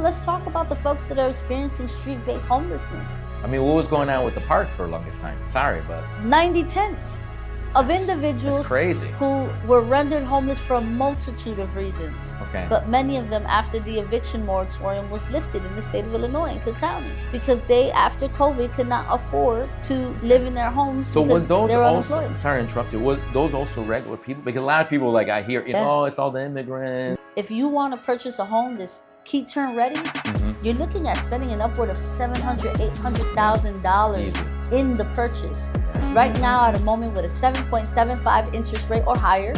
let's talk about the folks that are experiencing street-based homelessness. I mean, what was going on with the park for the longest time? Sorry, but 90 tents of individuals who were rendered homeless for a multitude of reasons. Okay. But many of them after the eviction moratorium was lifted in the state of Illinois and Cook County, because they, after COVID, could not afford to live in their homes because they were unemployed. Sorry to interrupt you. Was those also regular people? Because a lot of people, like I hear, oh, it's all the immigrants. If you want to purchase a home that's key turn ready, you're looking at spending an upward of $700,000, $800,000 in the purchase. Right now, at a moment with a 7.75 interest rate or higher,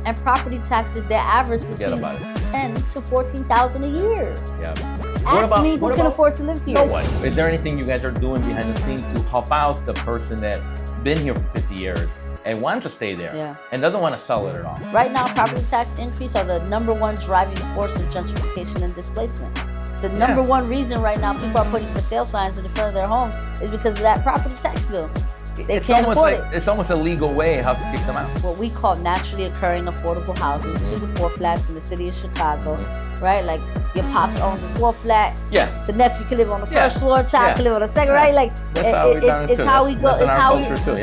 and property taxes, they average between $10,000 to $14,000 a year. Ask me who can afford to live here. No one. Is there anything you guys are doing behind the scenes to help out the person that's been here for 50 years and wants to stay there and doesn't want to sell it at all? Right now, property tax increase are the #1 driving force of gentrification and displacement. The #1 reason right now people are putting for sale signs in the front of their homes is because of that property tax bill. They can't afford it. It's almost a legal way how to kick them out. What we call naturally occurring affordable housing, 2 to 4 flats in the city of Chicago, right? Like your pops owns a 4 flat. The nephew can live on the first floor, child can live on the second, right? Like it's how we go. It's how we too.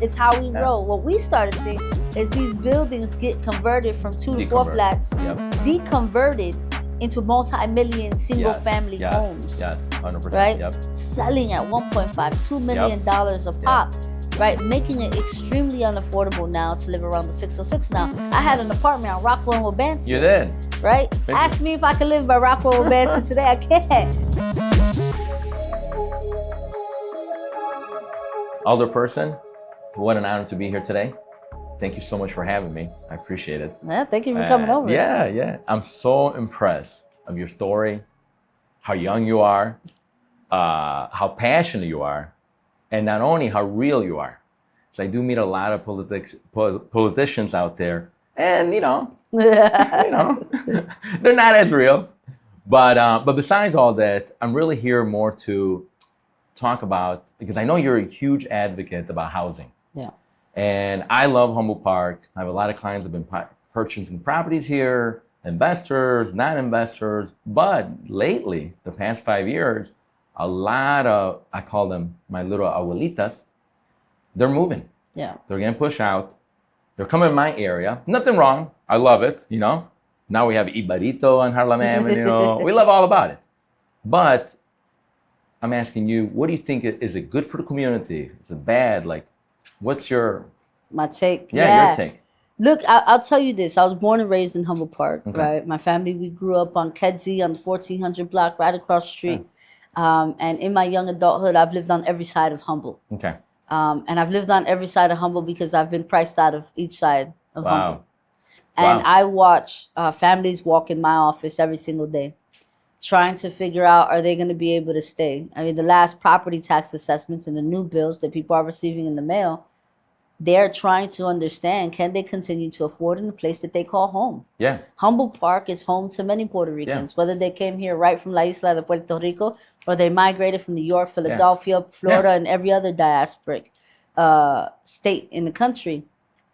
It's how we roll. What we started seeing is these buildings get converted from 2 to 4 flats, be converted into multi-million single-family homes, 100%, right? Selling at $1.5–2 million a pop, right? Making it extremely unaffordable now to live around the 606 now. I had an apartment on Rockwell and Wabansie. You did? Right? Ask me if I can live by Rockwell and Wabansie today. I can't. Alderperson, what an honor to be here today. Thank you so much for having me. I appreciate it. Yeah, thank you for coming over. Yeah. I'm so impressed of your story, how young you are, how passionate you are, and not only how real you are. So I do meet a lot of politicians out there, and you know, they're not as real. But besides all that, I'm really here more to talk about, because I know you're a huge advocate about housing. Yeah. And I love Humboldt Park. I have a lot of clients who have been purchasing properties here, investors, non-investors. But lately, the past 5 years, a lot of, I call them my little abuelitas, they're moving. Yeah. They're getting pushed out. They're coming in my area. Nothing wrong. I love it, you know. Now we have Ibarito on Harlem Avenue. We love all about it. But I'm asking you, what do you think? Is it good for the community? Is it bad? Like, what's my take? Yeah, your take. Look, I'll tell you this. I was born and raised in Humboldt Park, right? My family, we grew up on Kedzie on the 1400 block, right across the street. And in my young adulthood, I've lived on every side of Humboldt. And I've lived on every side of Humboldt because I've been priced out of each side of Humboldt. And I watch families walk in my office every single day, trying to figure out, are they going to be able to stay? I mean, the last property tax assessments and the new bills that people are receiving in the mail, they're trying to understand, can they continue to afford in the place that they call home? Yeah. Humboldt Park is home to many Puerto Ricans, whether they came here right from La Isla de Puerto Rico, or they migrated from New York, Philadelphia, Florida, and every other diasporic state in the country.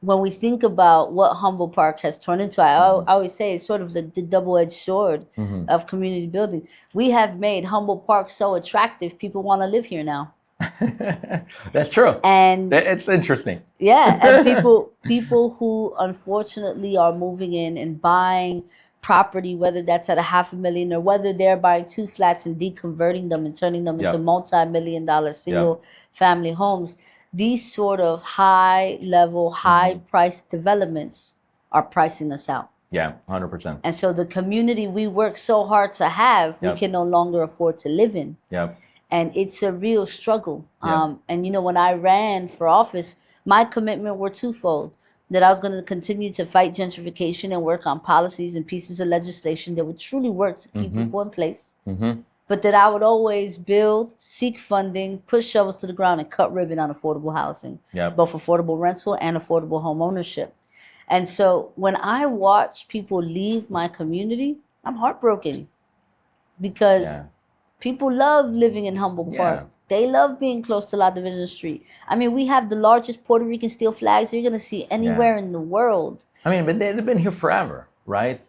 When we think about what Humboldt Park has turned into, I always say it's sort of the double-edged sword of community building. We have made Humboldt Park so attractive, people want to live here now. That's true. And it's interesting. Yeah, and people who unfortunately are moving in and buying property, whether that's at $500,000 or whether they're buying 2 flats and deconverting them and turning them into multi-million-dollar single-family homes. These sort of high-level, high-priced developments are pricing us out. Yeah, 100%. And so the community we work so hard to have, we can no longer afford to live in. And it's a real struggle. And, you know, when I ran for office, my commitment were twofold. That I was going to continue to fight gentrification and work on policies and pieces of legislation that would truly work to keep people in place. But that I would always build, seek funding, push shovels to the ground, and cut ribbon on affordable housing. Both affordable rental and affordable home ownership. And so when I watch people leave my community, I'm heartbroken. Because people love living in Humboldt Park. They love being close to La Division Street. I mean, we have the largest Puerto Rican steel flags you're going to see anywhere in the world. I mean, but they've been here forever, right?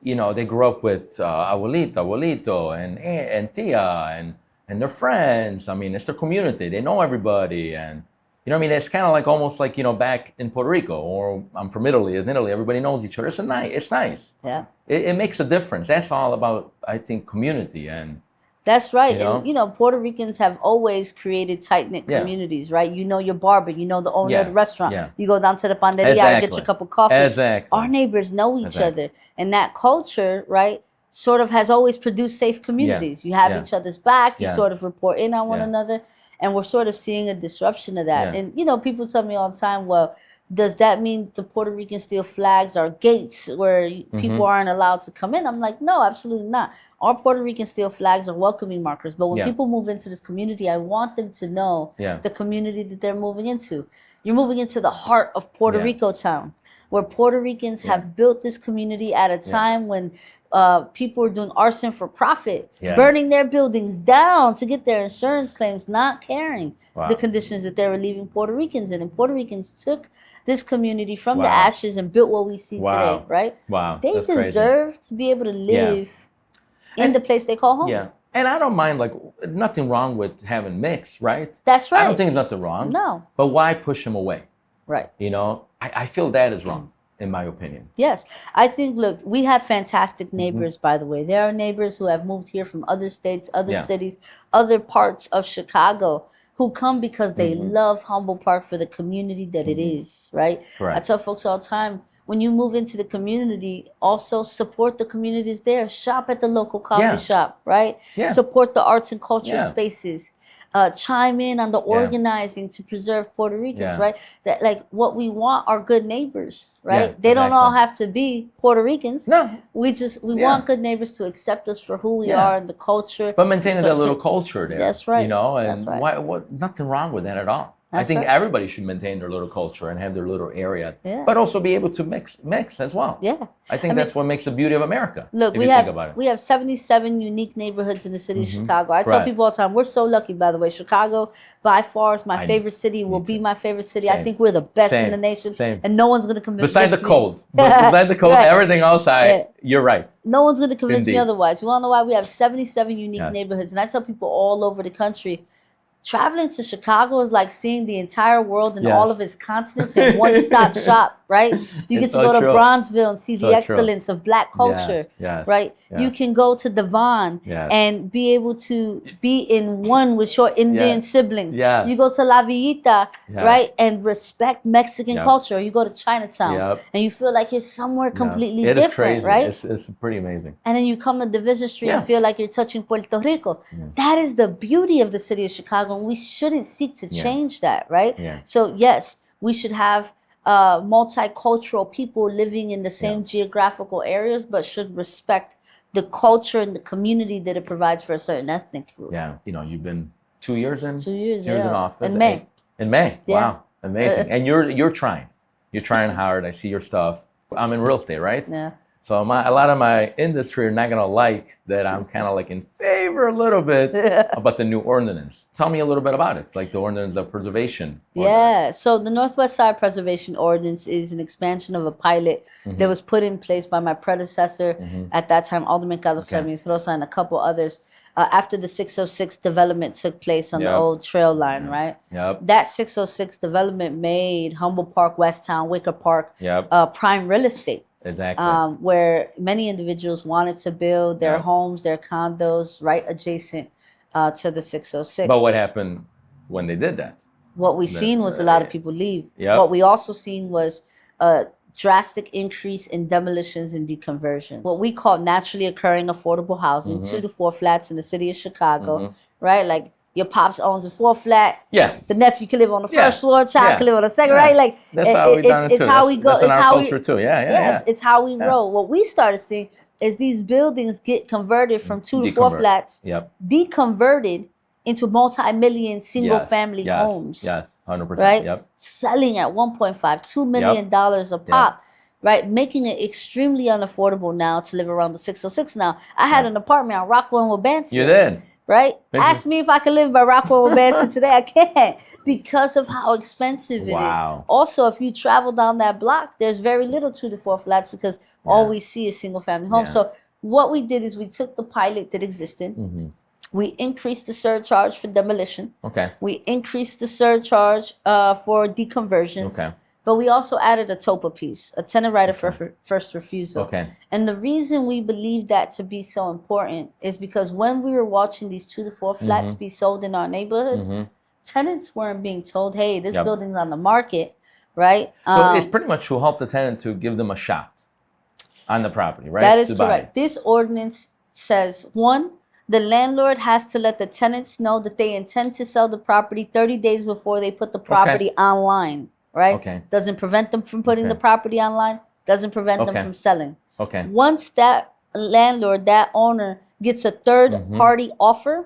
you know, they grew up with abuelita, abuelito, and tia, and their friends. I mean, it's their community. They know everybody, and you know what I mean? It's kind of like almost like, you know, back in Puerto Rico, or I'm from Italy. In Italy, everybody knows each other. It's nice. Yeah. It makes a difference. That's all about, I think, community. And that's right. And, you know, Puerto Ricans have always created tight-knit communities, right? You know your barber, you know the owner of the restaurant. Yeah. You go down to the panderia and get your cup of coffee. Exactly. Our neighbors know each other. And that culture, right, sort of has always produced safe communities. You have each other's back. You sort of report in on one another. And we're sort of seeing a disruption of that. And, you know, people tell me all the time, well, does that mean the Puerto Rican steel flags are gates where people aren't allowed to come in? I'm like, no, absolutely not. Our Puerto Rican steel flags are welcoming markers. But when people move into this community, I want them to know the community that they're moving into. You're moving into the heart of Puerto Rico town, where Puerto Ricans have built this community at a time when people were doing arson for profit, burning their buildings down to get their insurance claims, not caring the conditions that they were leaving Puerto Ricans in. And Puerto Ricans took this community from the ashes and built what we see today, right? Wow. They deserve to be able to live in the place they call home. Yeah. And I don't mind, like, nothing wrong with having mix, right? That's right. I don't think there's nothing wrong. No. But why push them away? Right. You know, I feel that is wrong, in my opinion. Yes. I think, look, we have fantastic neighbors, by the way. There are neighbors who have moved here from other states, other cities, other parts of Chicago, who come because they love Humboldt Park for the community that it is, right? I tell folks all the time, when you move into the community, also support the communities there. Shop at the local coffee shop, right? Support the arts and culture spaces. Chime in on the organizing to preserve Puerto Ricans, right? That, like, what we want are good neighbors, right? They don't all have to be Puerto Ricans. No. We want good neighbors to accept us for who we are and the culture. But maintaining that little culture there. That's right. You know, and what nothing wrong with that at all. I think everybody should maintain their little culture and have their little area, but also be able to mix as well. Yeah. I think that's what makes the beauty of America. Look, we have 77 unique neighborhoods in the city of Chicago. I tell people all the time, we're so lucky, by the way. Chicago, by far, is my favorite city, will be my favorite city. I think we're the best in the nation. And no one's going to convince me. Besides the cold. Besides the cold, everything else, you're right. No one's going to convince me otherwise. You want to know why? We have 77 unique neighborhoods. And I tell people all over the country, traveling to Chicago is like seeing the entire world and all of its continents in one-stop shop, right? You get to go to Bronzeville and see the excellence of Black culture, right? You can go to Devon and be able to be in one with your Indian siblings. You go to La Villita, right, and respect Mexican culture. You go to Chinatown and you feel like you're somewhere completely different, crazy. right? It's pretty amazing. And then you come to Division Street and feel like you're touching Puerto Rico. That is the beauty of the city of Chicago. We shouldn't seek to change that, right? So yes, we should have multicultural people living in the same geographical areas, but should respect the culture and the community that it provides for a certain ethnic group. Yeah, you know, you've been 2 years in. 2 years, in office. In May. In May. Wow, amazing. And you're trying. You're trying hard. I see your stuff. I'm in real estate, right? Yeah. So a lot of my industry are not gonna like that I'm kind of like in favor a little bit about the new ordinance. Tell me a little bit about it, like the ordinance of preservation. Yeah, so the Northwest Side Preservation Ordinance is an expansion of a pilot that was put in place by my predecessor at that time, Alderman Carlos Ramirez Rosa, and a couple others after the 606 development took place on the old trail line, right? That 606 development made Humboldt Park, Westtown, Wicker Park prime real estate. Exactly. Where many individuals wanted to build their homes, their condos, right adjacent to the 606. But what happened when they did that? What we seen was a lot of people leave. What we also seen was a drastic increase in demolitions and deconversion. What we call naturally occurring affordable housing, 2 to 4 flats in the city of Chicago, right? Like, your pops owns a 4-flat. Yeah. The nephew can live on the first floor. Child can live on the second. Right? Like that's how we done it too. It's how we go. That's in our culture too. Yeah. It's how we roll. What we started seeing is these buildings get converted from 2 to 4 flats, deconverted into multi-million single-family homes. Yes. 100%. Right. Selling at $1.5, $2 million a pop. Right, making it extremely unaffordable now to live around the 606. Now, I had an apartment on Rockwell and Wabansie. You did. Right? Ask me if I can live by Rockwell and Wabansie today. I can't because of how expensive it is. Also, if you travel down that block, there's very little 2 to 4 flats because all we see is single family homes. Yeah. So what we did is we took the pilot that existed. We increased the surcharge for demolition. Okay. We increased the surcharge for deconversions. Okay. But we also added a TOPA piece, a tenant right of first refusal. Okay. And the reason we believe that to be so important is because when we were watching these 2 to 4 flats be sold in our neighborhood, tenants weren't being told, hey, this building's on the market, right? So it's pretty much to help the tenant to give them a shot on the property, right? That is correct. This ordinance says, 1, the landlord has to let the tenants know that they intend to sell the property 30 days before they put the property online, right? Okay. Doesn't prevent them from putting the property online, doesn't prevent them from selling. Okay. Once that landlord, that owner gets a third-party offer,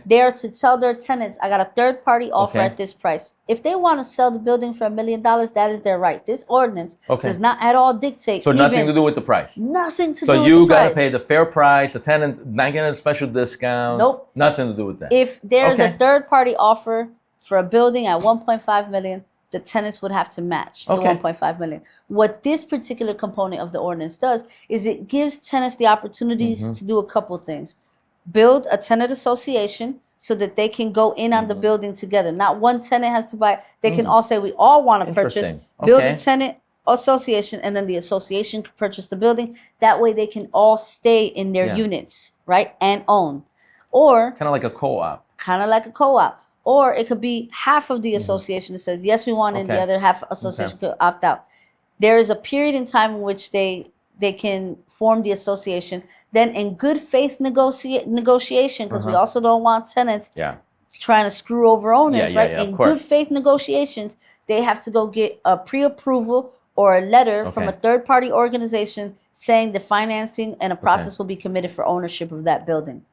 they are to tell their tenants, I got a third-party offer at this price. If they want to sell the building for $1 million, that is their right. This ordinance does not at all dictate. So nothing to do with the price? Nothing to do with the price. So you got to pay the fair price, the tenant not getting a special discount? Nope. Nothing to do with that? If there's a third-party offer for a building at $1.5 million, the tenants would have to match the $1.5 million. What this particular component of the ordinance does is it gives tenants the opportunities to do a couple things. Build a tenant association so that they can go in on the building together. Not one tenant has to buy. They can all say, we all want to purchase. Build a tenant association, and then the association can purchase the building. That way they can all stay in their units, right, and own. Or kind of like a co-op. Kind of like a co-op. Or it could be half of the association that says, yes, we want it, and the other half association could opt out. There is a period in time in which they can form the association. Then in good faith negotiation, because we also don't want tenants trying to screw over owners, right? In good faith negotiations, they have to go get a pre-approval or a letter from a third-party organization saying the financing and a process will be committed for ownership of that building.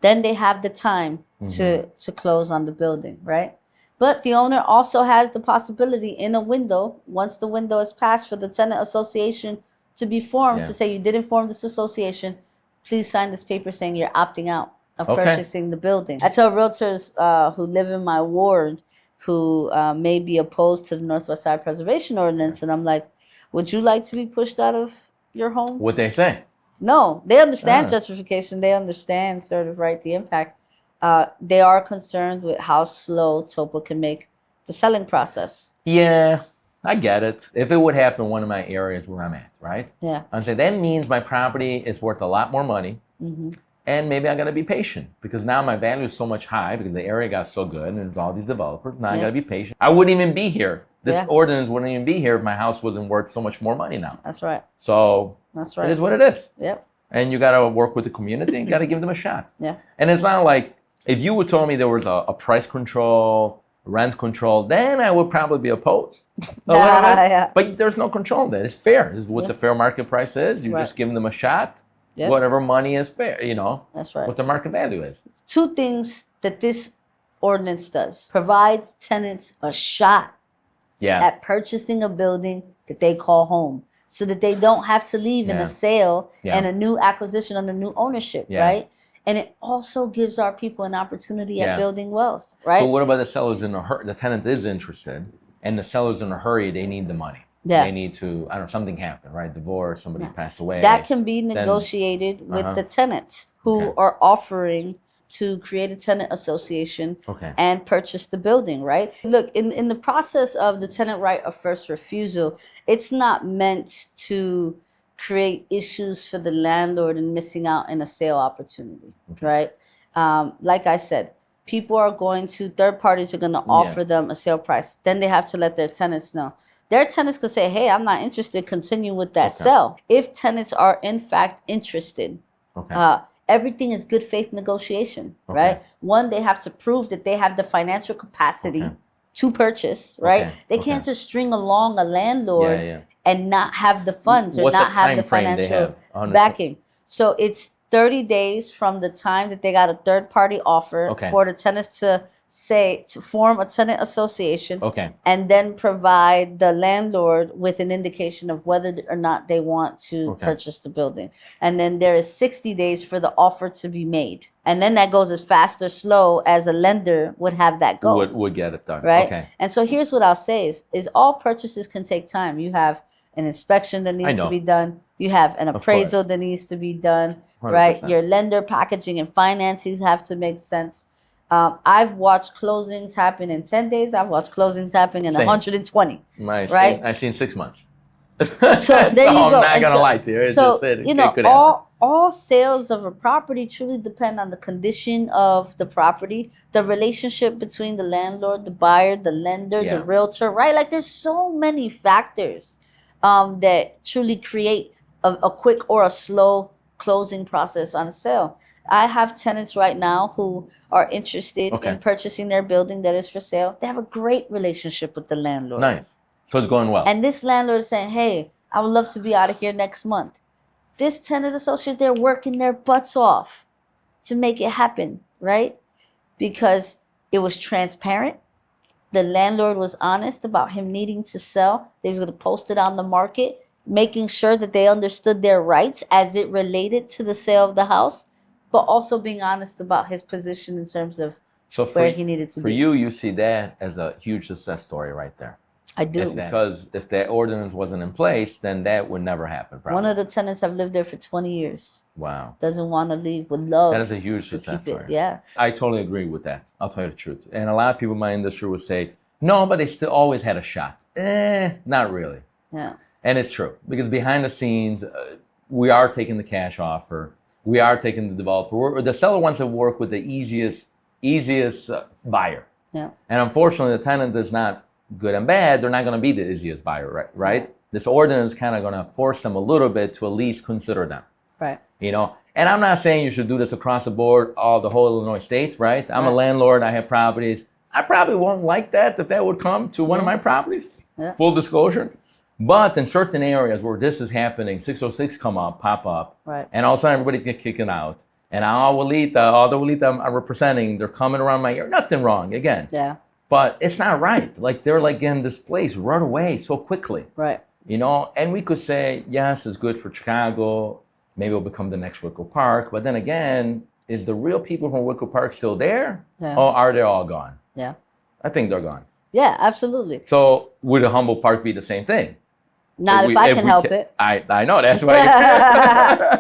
Then they have the time to close on the building, right? But the owner also has the possibility in a window, once the window is passed, for the tenant association to be formed, to say, you didn't form this association, please sign this paper saying you're opting out of purchasing the building. I tell realtors who live in my ward who may be opposed to the Northwest Side Preservation Ordinance, and I'm like, would you like to be pushed out of your home? What they say? No, they understand gentrification. They understand sort of, right, the impact. They are concerned with how slow TOPA can make the selling process. Yeah, I get it. If it would happen in one of my areas where I'm at, right? Yeah. I'd say that means my property is worth a lot more money. And maybe I got to be patient because now my value is so much high because the area got so good and there's all these developers. Now I got to be patient. I wouldn't even be here. This ordinance wouldn't even be here if my house wasn't worth so much more money now. That's right. So that's right. It is what it is. Yep. And you got to work with the community and got to give them a shot. Yeah. And it's not like if you would told me there was a price control, rent control, then I would probably be opposed. But there's no control there. It's fair. It's what the fair market price is. You're just giving them a shot. Yep. Whatever money is fair, you know. That's right. What the market value is. 2 things that this ordinance does. Provides tenants a shot at purchasing a building that they call home, so that they don't have to leave in a sale and a new acquisition under new ownership, right? And it also gives our people an opportunity at building wealth, right? But what about the sellers in a hurry? The tenant is interested, and the seller's in a hurry. They need the money. Yeah. They need to, I don't know, something happened, right? Divorce, somebody passed away. That can be negotiated with the tenants who are offering to create a tenant association and purchase the building, right? Look, in the process of the tenant right of first refusal, it's not meant to create issues for the landlord and missing out in a sale opportunity, right? Like I said, people are going to, third parties are going to offer them a sale price. Then they have to let their tenants know. Their tenants could say, hey, I'm not interested, continue with that sale. If tenants are in fact interested, everything is good faith negotiation, right? 1, they have to prove that they have the financial capacity to purchase, right? They can't just string along a landlord and not have the funds or not have the financial backing. So it's 30 days from the time that they got a third-party offer for the tenants to form a tenant association and then provide the landlord with an indication of whether or not they want to purchase the building. And then there is 60 days for the offer to be made. And then that goes as fast or slow as a lender would have that go. Would get it done. Right? And so here's what I'll say is all purchases can take time. You have an inspection that needs to be done. You have an appraisal that needs to be done, 100%. Right? Your lender packaging and financings have to make sense. I've watched closings happen in 10 days. I've watched closings happen in 120. Right? I've seen 6 months. So there you go. I'm not going to lie to you. So, all sales of a property truly depend on the condition of the property, the relationship between the landlord, the buyer, the lender, the realtor, right? Like there's so many factors that truly create a quick or a slow closing process on a sale. I have tenants right now who are interested in purchasing their building that is for sale. They have a great relationship with the landlord. Nice. So it's going well. And this landlord is saying, hey, I would love to be out of here next month. This tenant associate, they're working their butts off to make it happen, right? Because it was transparent. The landlord was honest about him needing to sell. They was going to post it on the market, making sure that they understood their rights as it related to the sale of the house, but also being honest about his position in terms of where he needed to be. For you, you see that as a huge success story right there. I do. Because if that ordinance wasn't in place, then that would never happen. Probably. One of the tenants have lived there for 20 years. Wow. Doesn't want to leave, would love. That is a huge success story. Yeah. I totally agree with that. I'll tell you the truth. And a lot of people in my industry would say, no, but they still always had a shot. Not really. Yeah. And it's true. Because behind the scenes, we are taking the cash offer. We are taking the developer. The seller wants to work with the easiest buyer. Yeah. And unfortunately, the tenant is not good and bad. They're not going to be the easiest buyer, right? Yeah. This ordinance is kind of going to force them a little bit to at least consider them. Right. And I'm not saying you should do this across the board, the whole Illinois state, right? I'm a landlord. I have properties. I probably won't like that if that would come to one of my properties. Yeah. Full disclosure. But in certain areas where this is happening, 606 pop up, right. And all of a sudden everybody get kicked out. And all the Walita I'm representing, they're coming around my ear. Nothing wrong, again. Yeah. But it's not right. Like they're like getting displaced right away so quickly. Right. And we could say, yes, it's good for Chicago. Maybe it'll become the next Wicklow Park. But then again, is the real people from Wicklow Park still there? Yeah. Or are they all gone? Yeah. I think they're gone. Yeah, absolutely. So would a Humboldt Park be the same thing? Not if I can help it. I know, that's why.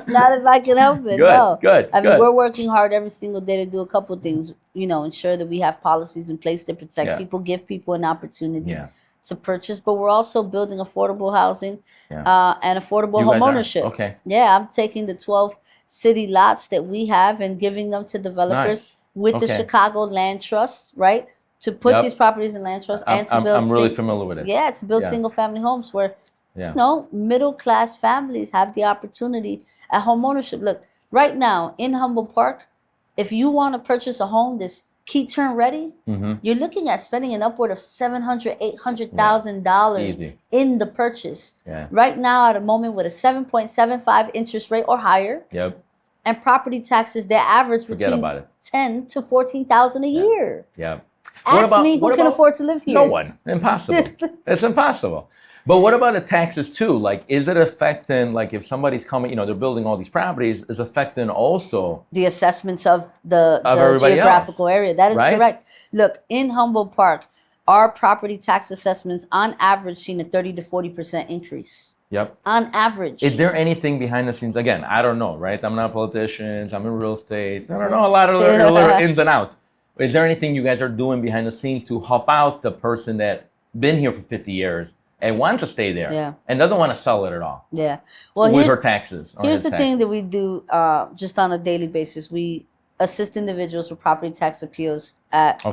Not if I can help it, good, no. Good, I mean, we're working hard every single day to do a couple of things, ensure that we have policies in place to protect people, give people an opportunity to purchase, but we're also building affordable housing and affordable homeownership. Okay. Yeah, I'm taking the 12 city lots that we have and giving them to developers with the Chicago Land Trust, right? To put these properties in land trust and to build. I'm really familiar with it. Yeah, to build single family homes where middle class families have the opportunity at home ownership. Look, right now in Humboldt Park, if you want to purchase a home that's key turn ready, you're looking at spending an upward of $700,000, $800,000 in the purchase. Yeah. Right now, at a moment with a 7.75 interest rate or higher. Yep. And property taxes, they average between $10,000 to $14,000 a year. Yeah. Ask me who can afford to live here. No one. Impossible. It's impossible. But what about the taxes too? Like, is it affecting, like if somebody's coming, they're building all these properties, is affecting also the assessments of the geographical area? That is correct. Look, in Humboldt Park, our property tax assessments on average seen a 30 to 40% increase. Yep. On average. Is there anything behind the scenes? Again, I don't know, right? I'm not a politician. I'm in real estate. I don't know a lot of little ins and outs. Is there anything you guys are doing behind the scenes to help out the person that been here for 50 years and wants to stay there and doesn't want to sell it at all? Yeah. Well, with her taxes. Here's the thing that we do just on a daily basis. We assist individuals with property tax appeals at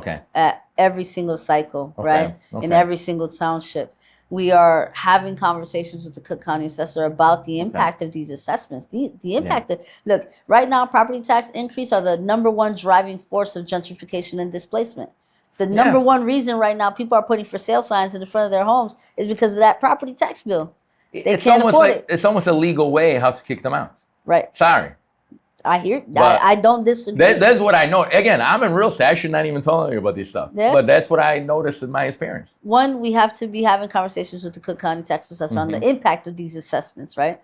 every single cycle, right? In every single township. We are having conversations with the Cook County Assessor about the impact of these assessments. The impact that, look, right now, property tax increase are the number one driving force of gentrification and displacement. The number one reason right now people are putting for sale signs in the front of their homes is because of that property tax bill. They can't afford it. It's almost a legal way how to kick them out. Right. Sorry. I hear. I don't disagree. That's what I know. Again, I'm in real estate. I should not even tell you about this stuff. Yeah. But that's what I noticed in my experience. One, we have to be having conversations with the Cook County Tax Assessor on the impact of these assessments, right?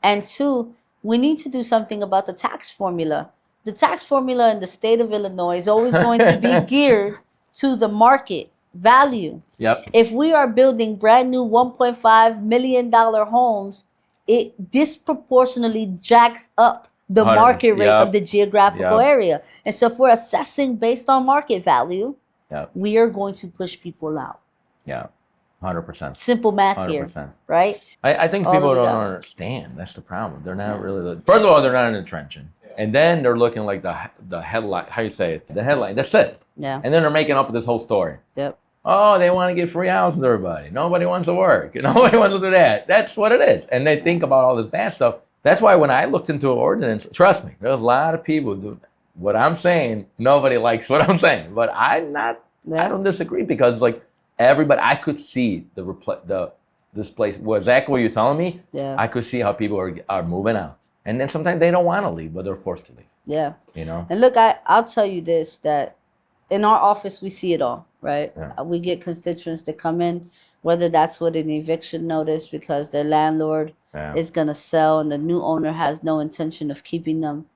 And two, we need to do something about the tax formula. The tax formula in the state of Illinois is always going to be geared to the market, value. Yep. If we are building brand new $1.5 million homes, it disproportionately jacks up the market rate of the geographical area. And so if we're assessing based on market value, we are going to push people out. Yeah, 100%. Simple math 100%. Here, right? I think people don't understand. That's the problem. They're not really, first of all, they're not in the trenching. And then they're looking like the headline, how you say it? The headline, that's it. Yeah. And then they're making up this whole story. Yep. Oh, they want to give free houses to everybody. Nobody wants to work. Nobody wants to do that. That's what it is. And they think about all this bad stuff. That's why when I looked into an ordinance, trust me, there's a lot of people doing what I'm saying. Nobody likes what I'm saying. But I don't disagree because like everybody, I could see this place, exactly what you're telling me. Yeah. I could see how people are moving out. And then sometimes they don't want to leave, but they're forced to leave. Yeah. You know? And look, I'll tell you this, that in our office, we see it all, right? Yeah. We get constituents that come in, whether that's with an eviction notice because their landlord is going to sell and the new owner has no intention of keeping them,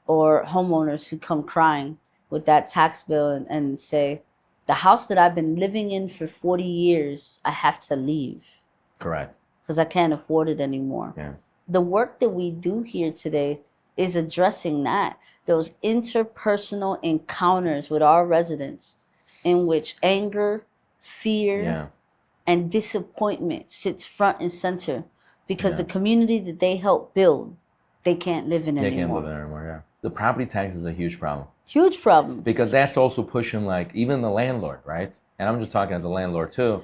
or homeowners who come crying with that tax bill and say, the house that I've been living in for 40 years, I have to leave. Correct. Because I can't afford it anymore. Yeah. The work that we do here today is addressing that, those interpersonal encounters with our residents in which anger, fear, and disappointment sits front and center because the community that they help build, they can't live in anymore. They can't live in anymore, yeah. The property tax is a huge problem. Huge problem. Because that's also pushing like even the landlord, right? And I'm just talking as a landlord too.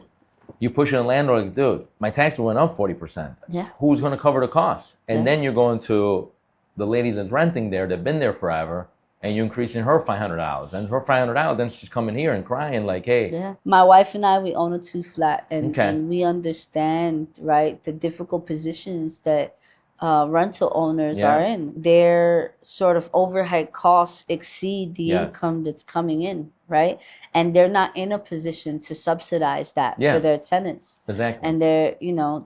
You push a landlord, like, dude, my tax went up 40%. Yeah. Who's going to cover the cost? And then you're going to the lady that's renting there, that's been there forever, and you're increasing her $500. And her $500, then she's coming here and crying like, hey. Yeah. My wife and I, we own a 2-flat, and we understand, right, the difficult positions that rental owners are in. Their sort of overhead costs exceed the income that's coming in, right? And they're not in a position to subsidize that for their tenants. Exactly. And they're,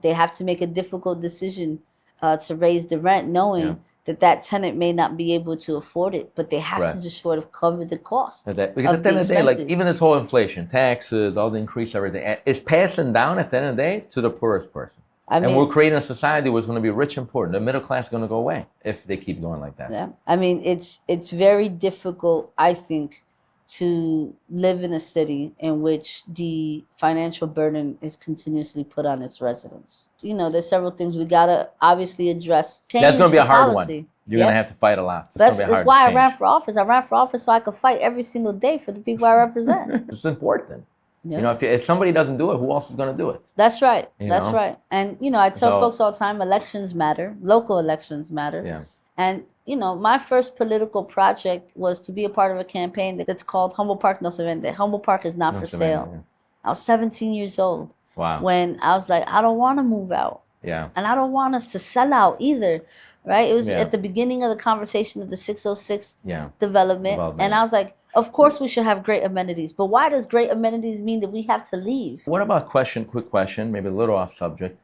they have to make a difficult decision to raise the rent, knowing that tenant may not be able to afford it, but they have to just sort of cover the cost. Because at the end of the day, like even this whole inflation, taxes, all the increase, everything, it's passing down at the end of the day to the poorest person. I mean, and we're creating a society where it's going to be rich and poor. The middle class is going to go away if they keep going like that. Yeah. I mean, it's very difficult, I think, to live in a city in which the financial burden is continuously put on its residents. There's several things we got to obviously address. That's going to be a hard one. You're going to have to fight a lot. That's why I ran for office. I ran for office so I could fight every single day for the people I represent. It's important. Yeah. If somebody doesn't do it, who else is going to do it? That's right. That's right. And, I tell folks all the time, elections matter. Local elections matter. Yeah. And, my first political project was to be a part of a campaign that's called Humboldt Park No Se Vende. Humboldt Park is not for sale. Yeah. I was 17 years old. Wow. When I was like, I don't want to move out. Yeah. And I don't want us to sell out either. Right? It was at the beginning of the conversation of the 606 development. And I was like, of course we should have great amenities. But why does great amenities mean that we have to leave? What about quick question, maybe a little off subject.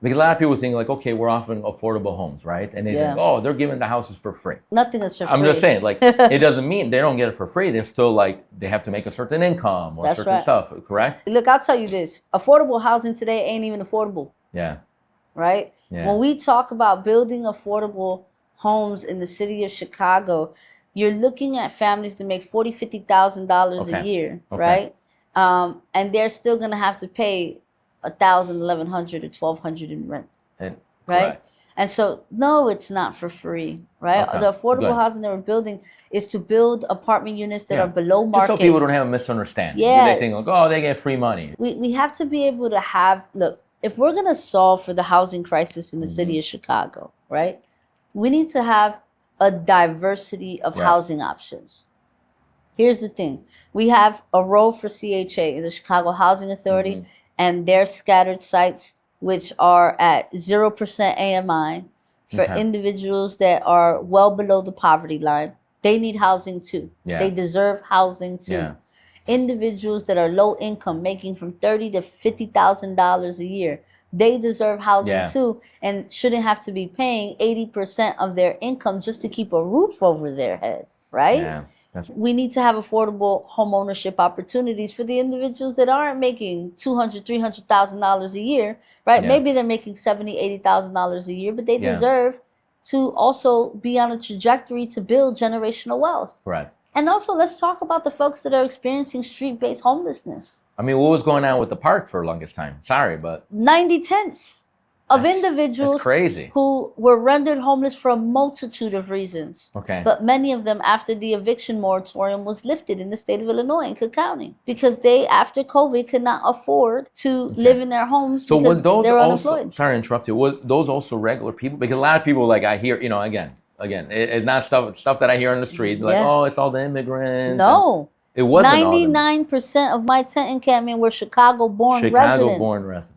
Because a lot of people think like, okay, we're offering affordable homes, right? And they think, oh, they're giving the houses for free. Nothing is for free. I'm just saying, like, it doesn't mean they don't get it for free. They're still like, they have to make a certain income or certain stuff, correct? Look, I'll tell you this. Affordable housing today ain't even affordable. Yeah. Right? Yeah. When we talk about building affordable homes in the city of Chicago, you're looking at families that make $40,000, $50,000 a year, right? And they're still going to have to pay $1,000, $1,100, or $1,200 in rent, right? Correct. And so, no, it's not for free, right? The affordable housing that we're building is to build apartment units that are below market. Just so people don't have a misunderstanding. Yeah. They think like, oh, they get free money. We have to be able to have, look, if we're going to solve for the housing crisis in the city of Chicago, right? We need to have a diversity of housing options. Here's the thing. We have a role for CHA, the Chicago Housing Authority, and their scattered sites, which are at 0% AMI for individuals that are well below the poverty line. They need housing too. Yeah. They deserve housing too. Yeah. Individuals that are low income, making from $30,000 to $50,000 a year, they deserve housing too, and shouldn't have to be paying 80% of their income just to keep a roof over their head, right? Yeah. We need to have affordable home ownership opportunities for the individuals that aren't making $200,000, $300,000 a year, right? Maybe they're making $70,000, $80,000 a year, but they deserve to also be on a trajectory to build generational wealth. Right. And also, let's talk about the folks that are experiencing street-based homelessness. I mean, what was going on with the park for the longest time? Sorry, but 90 tents of individuals who were rendered homeless for a multitude of reasons. Okay. But many of them after the eviction moratorium was lifted in the state of Illinois in Cook County, because they, after COVID, could not afford to live in their homes because they were unemployed. Sorry to interrupt you. Was those also regular people? Because a lot of people, like I hear, you know, again, it's not stuff that I hear on the street. Like, oh, it's all the immigrants. No. It wasn't 99% of my tent encampment were Chicago-born residents.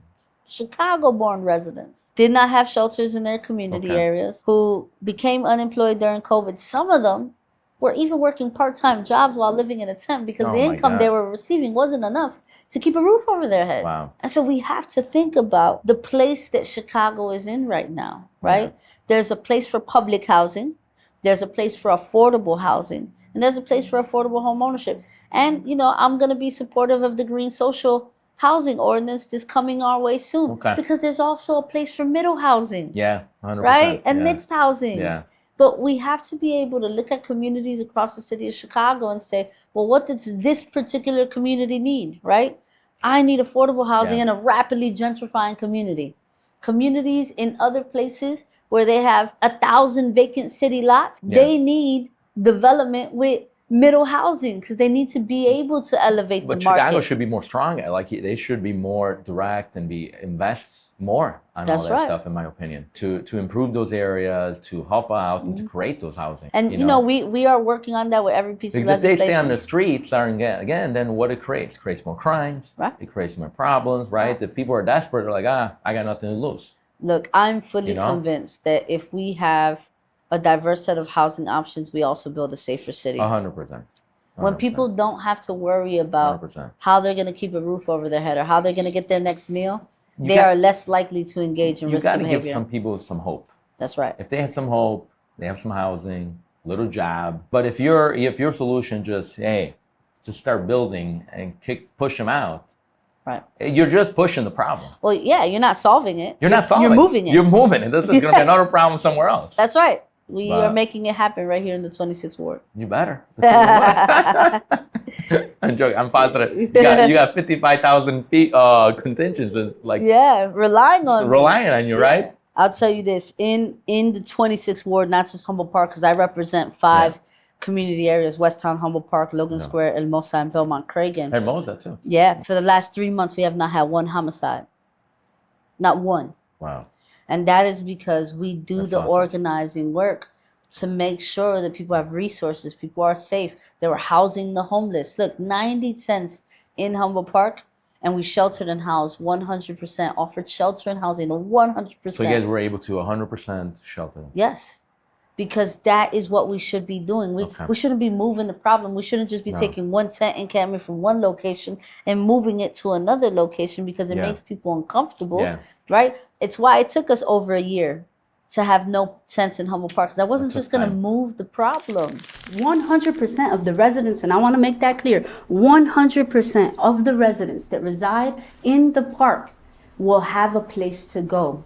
Chicago-born residents did not have shelters in their community areas, who became unemployed during COVID. Some of them were even working part-time jobs while living in a tent because the income they were receiving wasn't enough to keep a roof over their head. Wow. And so we have to think about the place that Chicago is in right now, right? Yeah. There's a place for public housing, there's a place for affordable housing, and there's a place for affordable home ownership. And, you know, I'm going to be supportive of the green social housing ordinance that's coming our way soon, because there's also a place for middle housing. Yeah, 100%. Right? And mixed housing. Yeah. But we have to be able to look at communities across the city of Chicago and say, well, what does this particular community need, right? I need affordable housing in a rapidly gentrifying community. Communities in other places where they have 1,000 vacant city lots, they need development with middle housing because they need to be able to elevate the market. But Chicago should be more strong. Like, they should be more direct and invest more on all that stuff, in my opinion, to improve those areas, to help out and to create those housing. And you know, we are working on that with every piece of legislation. If they stay on the streets, again, then what it creates more crimes. Right. It creates more problems, right? If people are desperate, they're like, I got nothing to lose. Look, I'm fully convinced that if we have a diverse set of housing options, we also build a safer city. 100%. When people don't have to worry about 100%. how they're going to keep a roof over their head or how they're going to get their next meal, they are less likely to engage in risky behavior. You got to give some people some hope. That's right. If they have some hope, they have some housing, little job. But if your solution just start building and push them out, right, you're just pushing the problem. Well, yeah, you're not solving it. You're not solving it. You're moving it. You're moving it. This is going to be another problem somewhere else. That's right. We are making it happen right here in the 26th ward. You better. I'm joking. I'm positive. You got 55,000 contingents, relying on you, right? I'll tell you this: in the 26th ward, not just Humboldt Park, because I represent 5 community areas: Westtown, Humboldt Park, Logan Square, Hermosa, and Belmont Cragen. Hermosa too. Yeah, for the last 3 months, we have not had one homicide. Not one. Wow. And that is because we do the organizing work to make sure that people have resources, people are safe, that we're housing the homeless. Look, 90 tents in Humboldt Park, and we sheltered and housed 100%, offered shelter and housing to 100%. So you guys were able to 100% shelter? Yes, because that is what we should be doing. We shouldn't be moving the problem. We shouldn't just be taking one tent encampment from one location and moving it to another location because it makes people uncomfortable. Yeah. Right? It's why it took us over a year to have no tents in Humboldt Park, because I wasn't just going to move the problem. 100% of the residents, and I want to make that clear, 100% of the residents that reside in the park will have a place to go.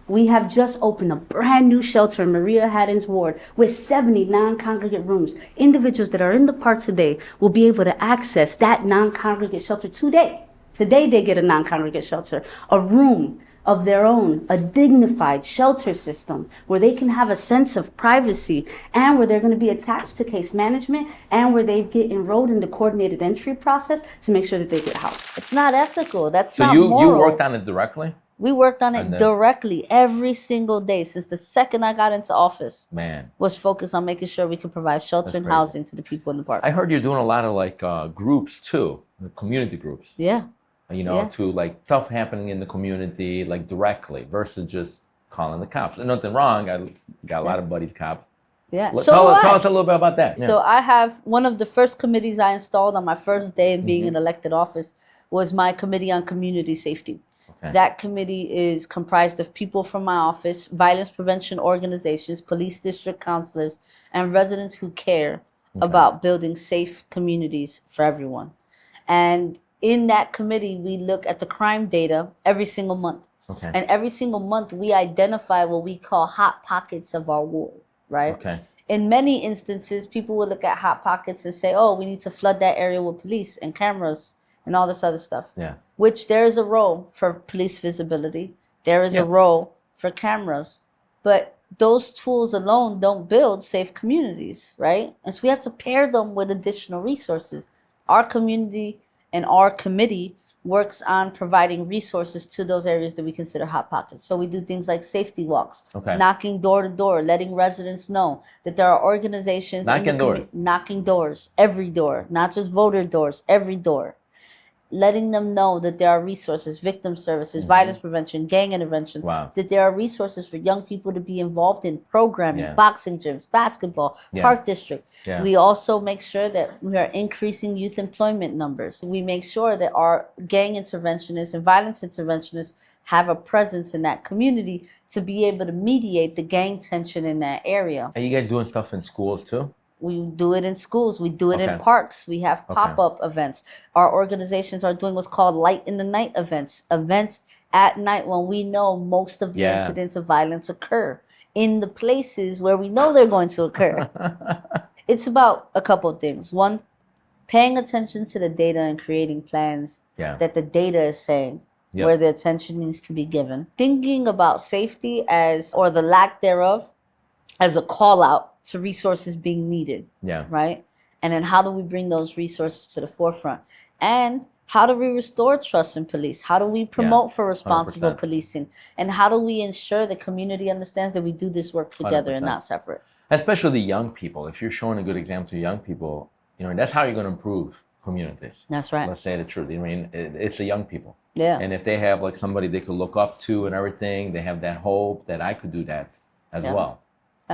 We have just opened a brand new shelter in Maria Haddon's ward with 70 non-congregate rooms. Individuals that are in the park today will be able to access that non-congregate shelter today. Today they get a non-congregate shelter, a room of their own, a dignified shelter system where they can have a sense of privacy and where they're going to be attached to case management and where they get enrolled in the coordinated entry process to make sure that they get housed. It's not ethical. That's not moral. So you worked on it directly? We worked on it directly every single day since the second I got into office. Man, was focused on making sure we could provide shelter and housing to the people in the park. I heard you're doing a lot of groups too, community groups. Yeah. To stuff happening in the community, directly versus just calling the cops. There's nothing wrong. I got a lot of buddies cops. Yeah. Tell us a little bit about that. So I have one of the first committees I installed on my first day in being in elected office was my committee on community safety. Okay. That committee is comprised of people from my office, violence prevention organizations, police district counselors, and residents who care about building safe communities for everyone. And in that committee, we look at the crime data every single month. Okay. And every single month, we identify what we call hot pockets of our ward, right? Okay. In many instances, people will look at hot pockets and say, oh, we need to flood that area with police and cameras and all this other stuff. Yeah. Which there is a role for police visibility. There is a role for cameras. But those tools alone don't build safe communities, right? And so we have to pair them with additional resources. Our community and our committee works on providing resources to those areas that we consider hot pockets. So we do things like safety walks, knocking door to door, letting residents know that there are organizations knocking doors, every door, not just voter doors, every door. Letting them know that there are resources, victim services, violence prevention, gang intervention, that there are resources for young people to be involved in programming, boxing gyms, basketball, park district. We also make sure that we are increasing youth employment numbers. We make sure that our gang interventionists and violence interventionists have a presence in that community to be able to mediate the gang tension in that area. Are you guys doing stuff in schools too? We do it in schools. We do it in parks. We have pop-up events. Our organizations are doing what's called light in the night events. Events at night when we know most of the incidents of violence occur in the places where we know they're going to occur. It's about a couple of things. One, paying attention to the data and creating plans that the data is saying where the attention needs to be given. Thinking about safety as, or the lack thereof, as a call out to resources being needed, right? And then how do we bring those resources to the forefront? And how do we restore trust in police? How do we promote for responsible 100%. Policing? And how do we ensure the community understands that we do this work together 100%. And not separate? Especially the young people. If you're showing a good example to young people, you know, that's how you're going to improve communities. That's right. Let's say the truth. I mean, it's the young people. Yeah. And if they have like somebody they could look up to and everything, they have that hope that I could do that as well.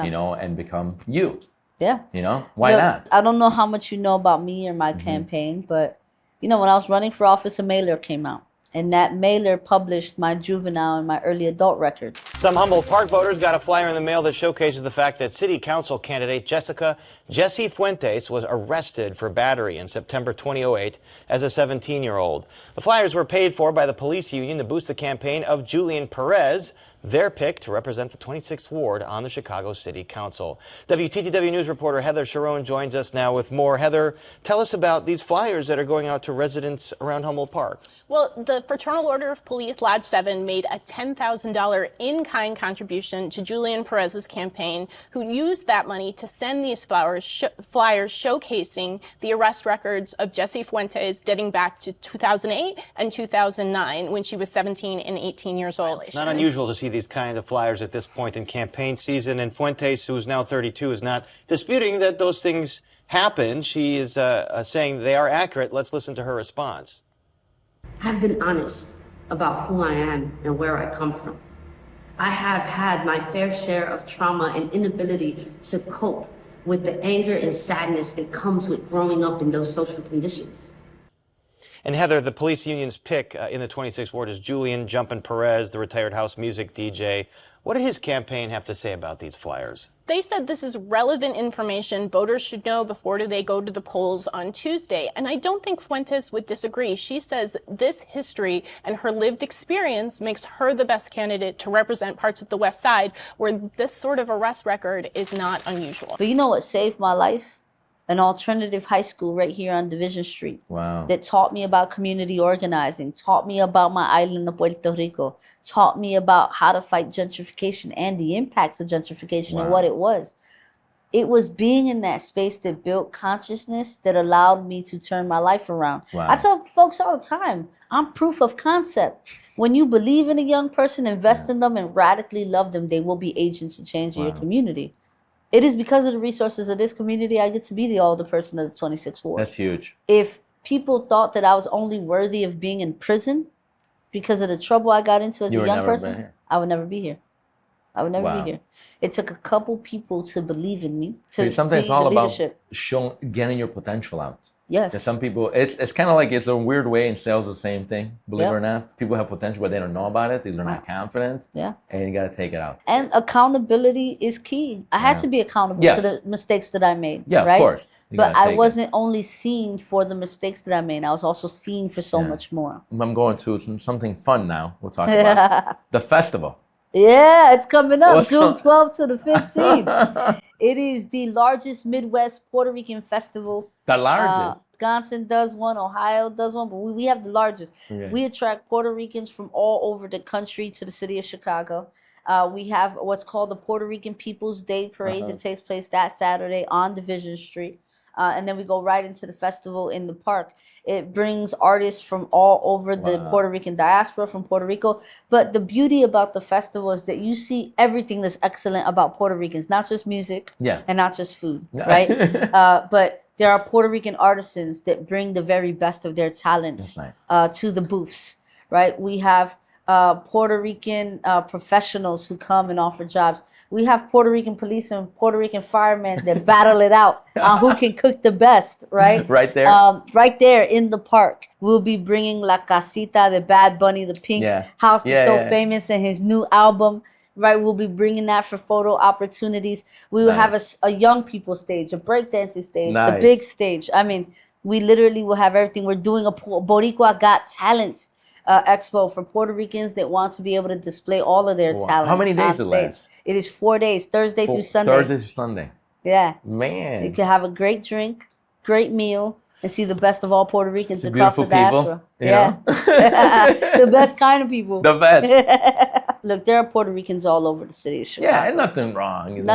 You know, and become you. Yeah. You know, why not? I don't know how much you know about me or my campaign, but, you know, when I was running for office, a mailer came out. And that mailer published my juvenile and my early adult record. Some Humboldt Park voters got a flyer in the mail that showcases the fact that city council candidate Jessie Fuentes was arrested for battery in September 2008 as a 17-year-old. The flyers were paid for by the police union to boost the campaign of Julian Perez, their pick to represent the 26th Ward on the Chicago City Council. WTTW News reporter Heather Sharon joins us now with more. Heather, tell us about these flyers that are going out to residents around Humboldt Park. Well, the Fraternal Order of Police Lodge 7 made a $10,000 in-kind contribution to Julian Perez's campaign, who used that money to send these flyers showcasing the arrest records of Jessie Fuentes dating back to 2008 and 2009 when she was 17 and 18 years old. It's not unusual to see these kind of flyers at this point in campaign season, and Fuentes, who's now 32, is not disputing that those things happen. She is saying they are accurate. Let's listen to her response. I've been honest about who I am and where I come from. I have had my fair share of trauma and inability to cope with the anger and sadness that comes with growing up in those social conditions. And Heather, the police union's pick in the 26th Ward is Julian Jumpin' Perez, the retired house music DJ. What did his campaign have to say about these flyers? They said this is relevant information voters should know before they go to the polls on Tuesday. And I don't think Fuentes would disagree. She says this history and her lived experience makes her the best candidate to represent parts of the West Side where this sort of arrest record is not unusual. But you know what saved my life? An alternative high school right here on Division Street. Wow. That taught me about community organizing, taught me about my island of Puerto Rico, taught me about how to fight gentrification and the impacts of gentrification and what it was. It was being in that space that built consciousness that allowed me to turn my life around. Wow. I tell folks all the time, I'm proof of concept. When you believe in a young person, invest in them and radically love them, they will be agents of change in your community. It is because of the resources of this community I get to be the alderperson of the 26th Ward. That's huge. If people thought that I was only worthy of being in prison because of the trouble I got into as a young person, I would never be here. I would never be here. It took a couple people to believe in me, to see sometimes it's all the about leadership. Getting your potential out. Yes. Because some people, it's kind of like it's a weird way in sales the same thing, believe it or not. People have potential, but they don't know about it. They're not confident. Yeah. And you got to take it out. And accountability is key. I had to be accountable for the mistakes that I made. Yeah, right? of course. But I wasn't only seen for the mistakes that I made. I was also seen for so much more. I'm going to something fun now. We'll talk about the festival. Yeah, it's coming up June 12th to the 15th. It is the largest Midwest Puerto Rican festival. The largest. Wisconsin does one, Ohio does one, but we have the largest. Okay. We attract Puerto Ricans from all over the country to the city of Chicago. We have what's called the Puerto Rican People's Day Parade that takes place that Saturday on Division Street. And then we go right into the festival in the park. It brings artists from all over the Puerto Rican diaspora from Puerto Rico. But the beauty about the festival is that you see everything that's excellent about Puerto Ricans, not just music and not just food, right? But there are Puerto Rican artisans that bring the very best of their talents to the booths, right? We have Puerto Rican professionals who come and offer jobs. We have Puerto Rican police and Puerto Rican firemen that battle it out on who can cook the best, right? Right there. Right there in the park. We'll be bringing La Casita, the Bad Bunny, the pink house that's so famous, and his new album. Right, we'll be bringing that for photo opportunities. We will have a young people stage, a breakdancing stage, the big stage. I mean, we literally will have everything. We're doing a Boricua Got Talent expo for Puerto Ricans that want to be able to display all of their talents. How many days it lasts? It is 4 days, Thursday through Sunday. Thursday through Sunday. Yeah. Man. You can have a great drink, great meal, and see the best of all Puerto Ricans across the diaspora. The best kind of people. The best. Look, there are Puerto Ricans all over the city of Chicago. Yeah, and nothing wrong.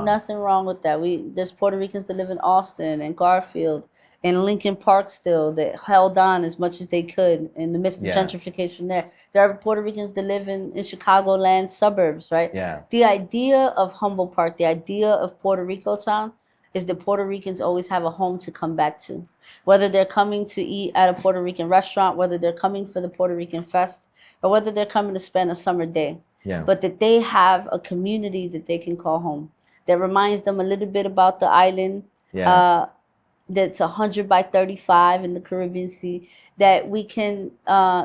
Nothing wrong with that. There's Puerto Ricans that live in Austin and Garfield and Lincoln Park still that held on as much as they could in the midst of gentrification there. There are Puerto Ricans that live in Chicagoland suburbs, right? Yeah. The idea of Humboldt Park, the idea of Puerto Rico Town is that Puerto Ricans always have a home to come back to. Whether they're coming to eat at a Puerto Rican restaurant, whether they're coming for the Puerto Rican Fest, or whether they're coming to spend a summer day. Yeah. But that they have a community that they can call home. That reminds them a little bit about the island. That's 100 by 35 in the Caribbean Sea. That we can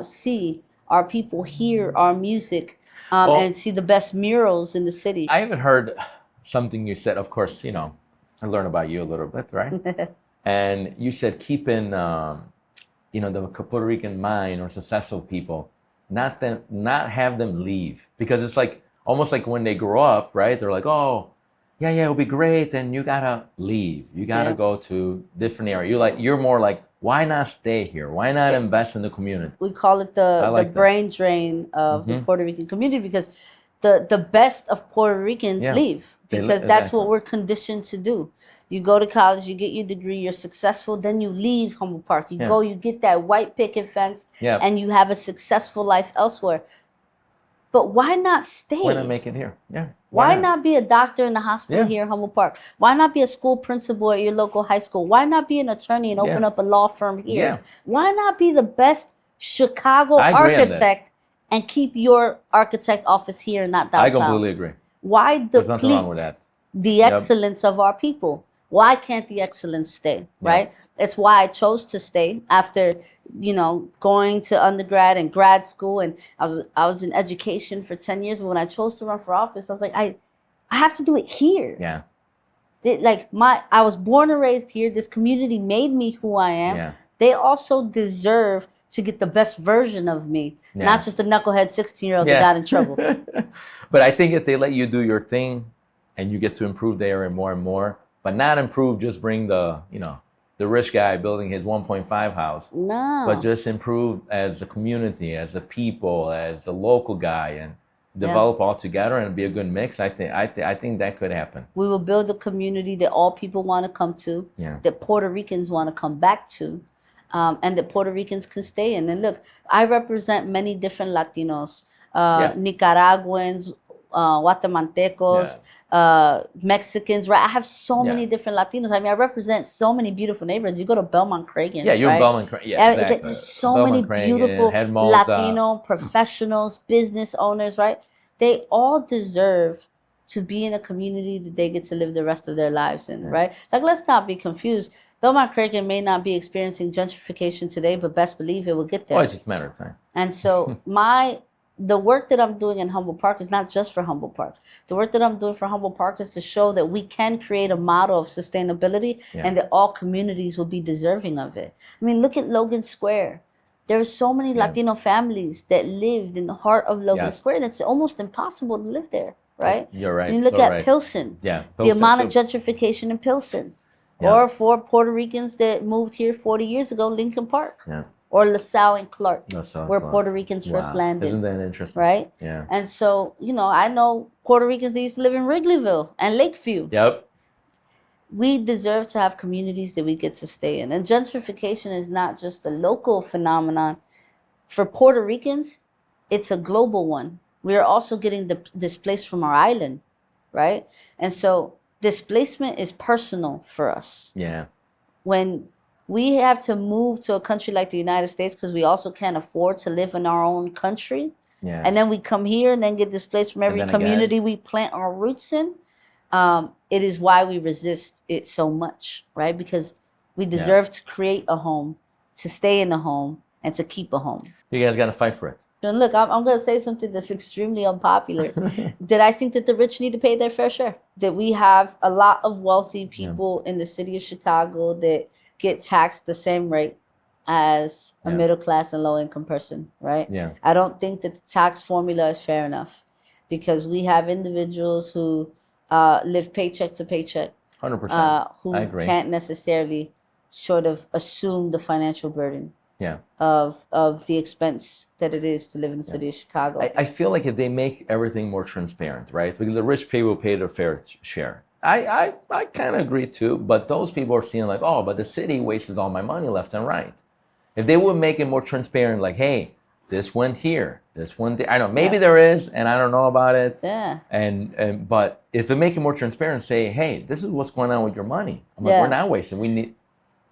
see our people hear our music and see the best murals in the city. I haven't heard something you said. Of course, I learned about you a little bit, right? And you said keeping, the Puerto Rican mind or successful people, not have them leave, because it's like almost like when they grow up, right? They're like, oh, yeah, it'll be great, and you gotta leave. You gotta go to different area. You're more like, why not stay here? Why not invest in the community? We call it the brain drain of the Puerto Rican community, because the best of Puerto Ricans leave. Because that's what we're conditioned to do. You go to college, you get your degree, you're successful, then you leave Humboldt Park. You go, you get that white picket fence, and you have a successful life elsewhere. But why not stay? Why not make it here? Yeah. Why not be a doctor in the hospital here in Humboldt Park? Why not be a school principal at your local high school? Why not be an attorney and open up a law firm here? Yeah. Why not be the best Chicago architect and keep your architect office here and not downtown? I completely agree. Why deplete the excellence of our people? Why can't the excellence stay, right? It's why I chose to stay after, going to undergrad and grad school. And I was in education for 10 years. But when I chose to run for office, I was like, I have to do it here. Yeah. I was born and raised here. This community made me who I am. Yeah. They also deserve to get the best version of me, not just a knucklehead 16-year-old that got in trouble. But I think if they let you do your thing and you get to improve the area more and more, but not improve, just bring the rich guy building his 1.5 house. No. But just improve as a community, as the people, as the local guy, and develop all together and be a good mix. I think that could happen. We will build a community that all people want to come to, that Puerto Ricans want to come back to, and that Puerto Ricans can stay in. And look, I represent many different Latinos, Nicaraguans, Guatemaltecos, Mexicans, right? I have so many different Latinos. I mean, I represent so many beautiful neighborhoods. You go to Belmont Craigan. Yeah, you're in Belmont Craigan. Yeah, exactly. There's so many beautiful Latino professionals, business owners, right? They all deserve to be in a community that they get to live the rest of their lives in, right? Let's not be confused. Belmont Craigan may not be experiencing gentrification today, but best believe it will get there. Oh, it's just a matter of time. And so my the work that I'm doing in Humboldt Park is not just for Humboldt Park. The work that I'm doing for Humboldt Park is to show that we can create a model of sustainability and that all communities will be deserving of it. I mean, look at Logan Square. There are so many Latino families that lived in the heart of Logan Square, and it's almost impossible to live there, right? You're right. And you look at Pilsen, the amount of gentrification in Pilsen. Or for Puerto Ricans that moved here 40 years ago, Lincoln Park. Or LaSalle and Clark, where Puerto Ricans first landed. Isn't that interesting? Right? Yeah. And so, you know, I know Puerto Ricans that used to live in Wrigleyville and Lakeview. Yep. We deserve to have communities that we get to stay in. And gentrification is not just a local phenomenon. For Puerto Ricans, it's a global one. We are also getting displaced from our island, right? And so displacement is personal for us. Yeah. When we have to move to a country like the United States because we also can't afford to live in our own country. Yeah. And then we come here and then get displaced from every community we plant our roots in. It is why we resist it so much, right? Because we deserve to create a home, to stay in a home, and to keep a home. You guys got to fight for it. And look, I'm going to say something that's extremely unpopular. That I think that the rich need to pay their fair share. That we have a lot of wealthy people in the city of Chicago that get taxed the same rate as a middle class and low income person, right? Yeah. I don't think that the tax formula is fair enough because we have individuals who live paycheck to paycheck. 100%. Who I agree. can't necessarily sort of assume the financial burden of the expense that it is to live in the city of Chicago. I feel like if they make everything more transparent, right? Because the rich people pay their fair share. I kind of agree too, but those people are seeing like, oh, but the city wastes all my money left and right. If they would make it more transparent, like, hey, this went here, this went there. I don't know, maybe there is, and I don't know about it. Yeah. But if they make it more transparent, say, hey, this is what's going on with your money. I'm like, we're not wasting. We need.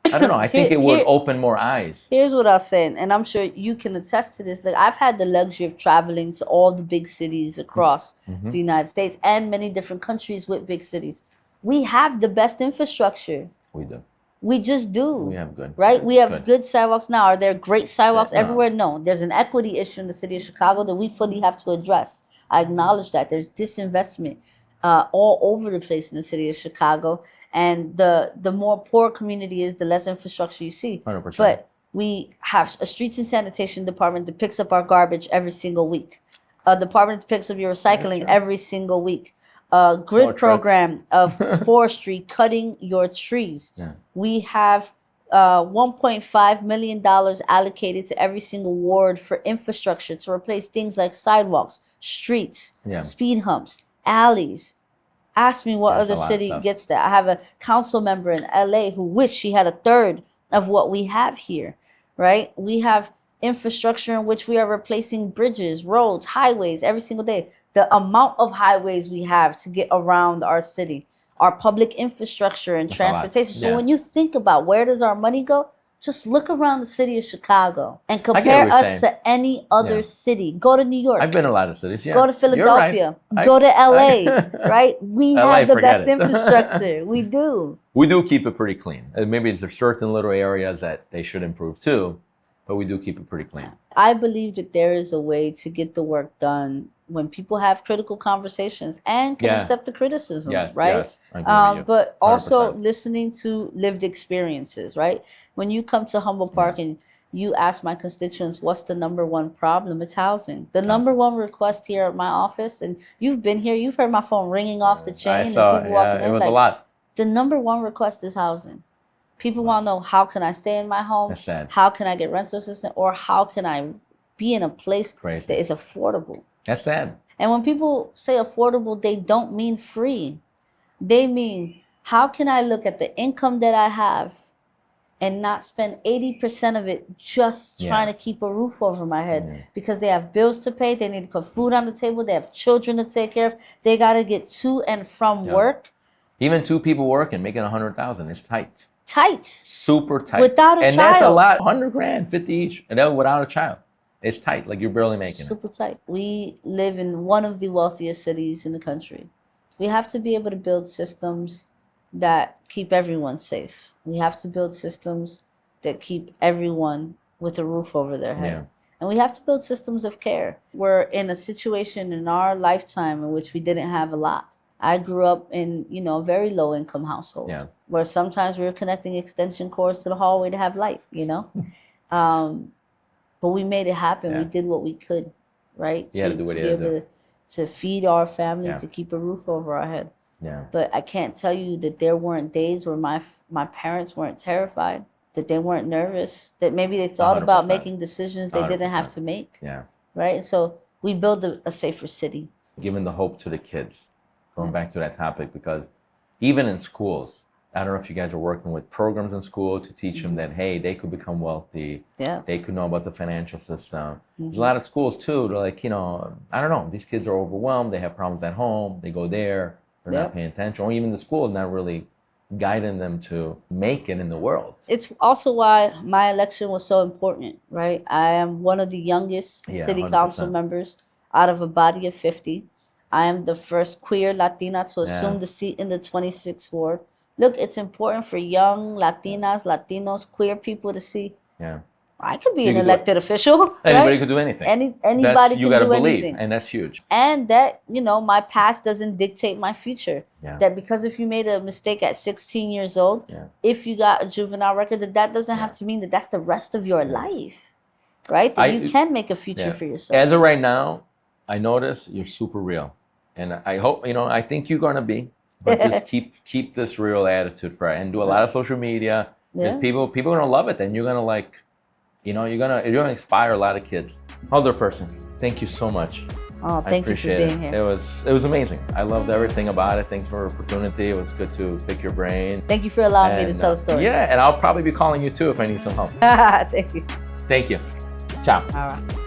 I don't know. I think it would open more eyes. Here's what I'll say, and I'm sure you can attest to this. Like, I've had the luxury of traveling to all the big cities across the United States and many different countries with big cities. We have the best infrastructure. We do. We just do. We have good. Right? We have good sidewalks now. Are there great sidewalks everywhere? No. There's an equity issue in the city of Chicago that we fully have to address. I acknowledge that. There's disinvestment all over the place in the city of Chicago. And the more poor community is, the less infrastructure you see. 100%. But we have a streets and sanitation department that picks up our garbage every single week. A department that picks up your recycling every single week. A grid program of forestry, cutting your trees. Yeah. We have $1.5 million allocated to every single ward for infrastructure to replace things like sidewalks, streets, speed humps, alleys. Ask me what other city gets that. I have a council member in LA who wished she had a third of what we have here, right? We have infrastructure in which we are replacing bridges, roads, highways every single day. The amount of highways we have to get around our city, our public infrastructure and transportation. So when you think about where does our money go, just look around the city of Chicago and compare us to any other city. Go to New York. I've been in a lot of cities. Yeah. Go to Philadelphia. Right. Go to LA. Right? We have the best infrastructure. We do. We do keep it pretty clean. Maybe there's certain little areas that they should improve too, but we do keep it pretty clean. I believe that there is a way to get the work done when people have critical conversations and can accept the criticism, right? Yes, I agree with you. But also listening to lived experiences, right? When you come to Humboldt Park and you ask my constituents, what's the number one problem? It's housing. The number one request here at my office, and you've been here, you've heard my phone ringing off the chain and people walking in. It was a lot. The number one request is housing. People want to know, how can I stay in my home? How can I get rental assistance? Or how can I be in a place that is affordable? That's sad. And when people say affordable, they don't mean free. They mean, how can I look at the income that I have and not spend 80% of it just trying to keep a roof over my head? Because they have bills to pay, they need to put food on the table, they have children to take care of, they got to get to and from work. Even two people working, making $100,000 is tight. Tight. Super tight. Without a child. And that's a lot. 100 grand, 50 each, and that without a child. It's tight, like you're barely making it. Super tight. We live in one of the wealthiest cities in the country. We have to be able to build systems that keep everyone safe. We have to build systems that keep everyone with a roof over their head. And we have to build systems of care. We're in a situation in our lifetime in which we didn't have a lot. I grew up in, you know, a very low income household, where sometimes we were connecting extension cords to the hallway to have light, you know? But we made it happen. We did what we could, right? To be able to feed our family, to keep a roof over our head. But I can't tell you that there weren't days where my parents weren't terrified, that they weren't nervous, that maybe they thought 100%. About making decisions they 100%. Didn't have to make. Right? And so we build a safer city. Giving the hope to the kids, going back to that topic, because even in schools, I don't know if you guys are working with programs in school to teach them that, hey, they could become wealthy. They could know about the financial system. There's a lot of schools too, they're like, you know, I don't know, these kids are overwhelmed, they have problems at home, they go there, they're not paying attention, or even the school is not really guiding them to make it in the world. It's also why my election was so important, right? I am one of the youngest city 100%. Council members out of a body of 50. I am the first queer Latina to assume the seat in the 26th ward. Look, it's important for young Latinas, Latinos, queer people to see, I could be an elected official. Anybody could do anything. Anybody can do anything. And that's huge. And that, you know, my past doesn't dictate my future. That because if you made a mistake at 16 years old, if you got a juvenile record, that doesn't have to mean that that's the rest of your life, right? That you can make a future for yourself. As of right now, I notice you're super real. And I hope, you know, I think you're going to be. But just keep this real attitude for it, and do a lot of social media. Because people are gonna love it, and you're gonna like, you know, you're gonna inspire a lot of kids. AlderPerson, thank you so much. Oh, thank you for being here. It was amazing. I loved everything about it. Thanks for the opportunity. It was good to pick your brain. Thank you for allowing me to tell a story. Yeah, and I'll probably be calling you too if I need some help. Thank you. Thank you. Ciao. All right.